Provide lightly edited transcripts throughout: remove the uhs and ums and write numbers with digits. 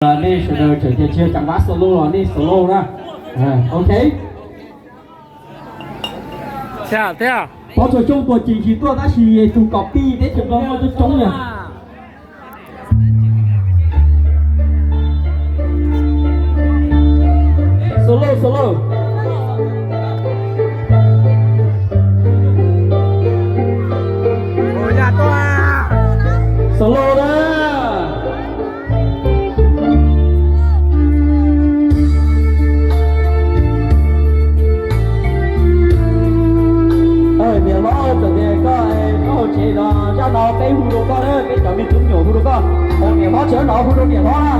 นี่เดี๋ยวจะเชียร์จังหวะโซโล่นี่โซโล่นะโอเค跳，พอจะจงตัวจริงคือตัวถ้าชีถูกก๊อปปี้ได้ถึงเราจะจงเนี่ยโซโล่โซโล่โซโล่นะเนี่ยเราจะเนี่ยก็เขาเชื่อจะเราไปหูดูก็ได้ไปจะมีจุดหนูหูดูก็โอ้เนี่ยเขาเชื่อเราหูดูเนี่ยเขาละ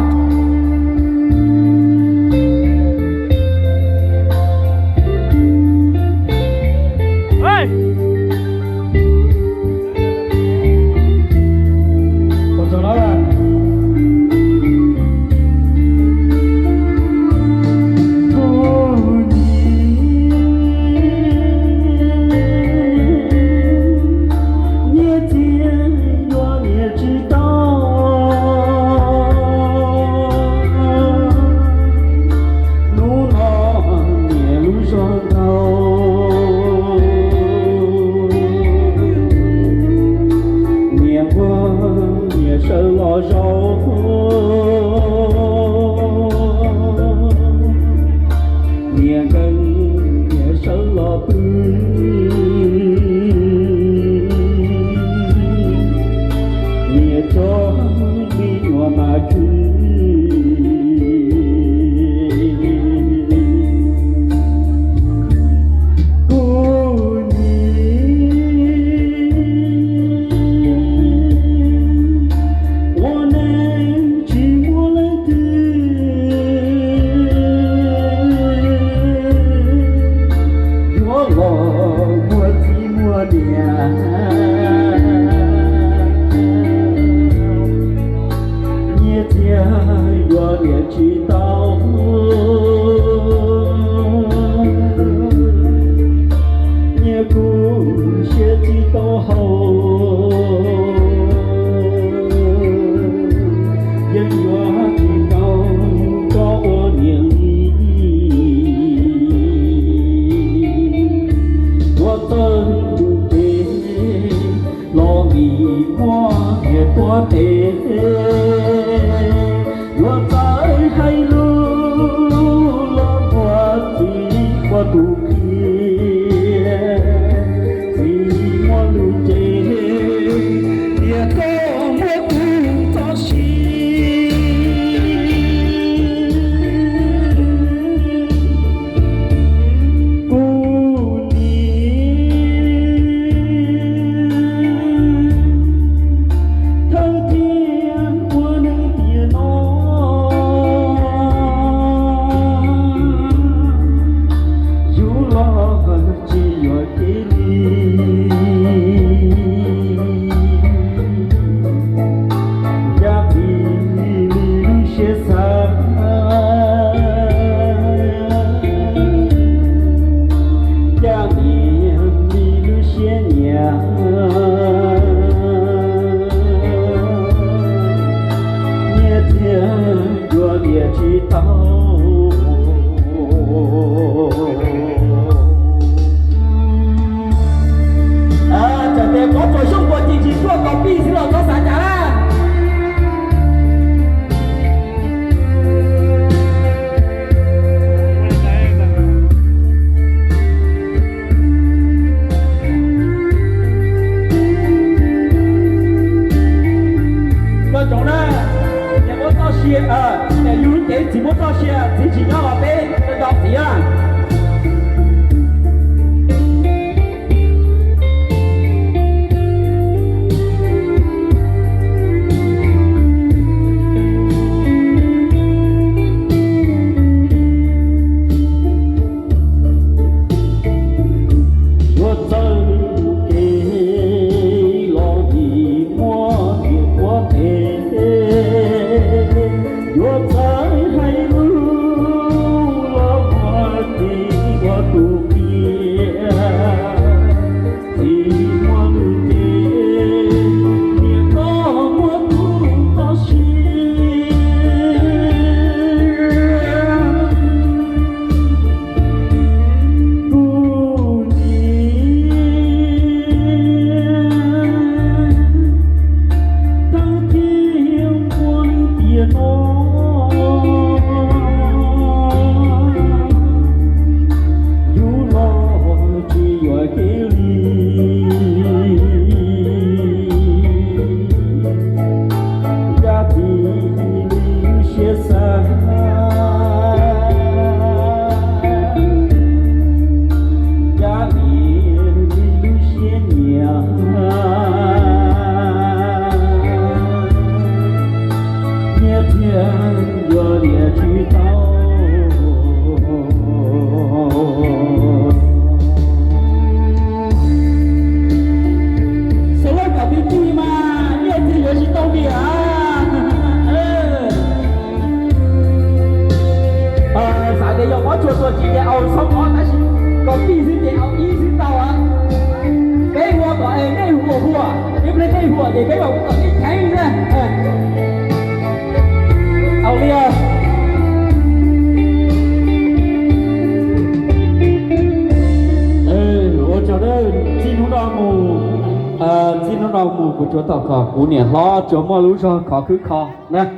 喂，我走了。心。说今天熬烧烤，但是搞必须得熬一直到啊。给我个哎内湖户啊，你不能内湖，你给我你看一下，哎，熬了啊。我觉得金龙岛木，金龙岛木不知道考5年了，周末路上考去考呢。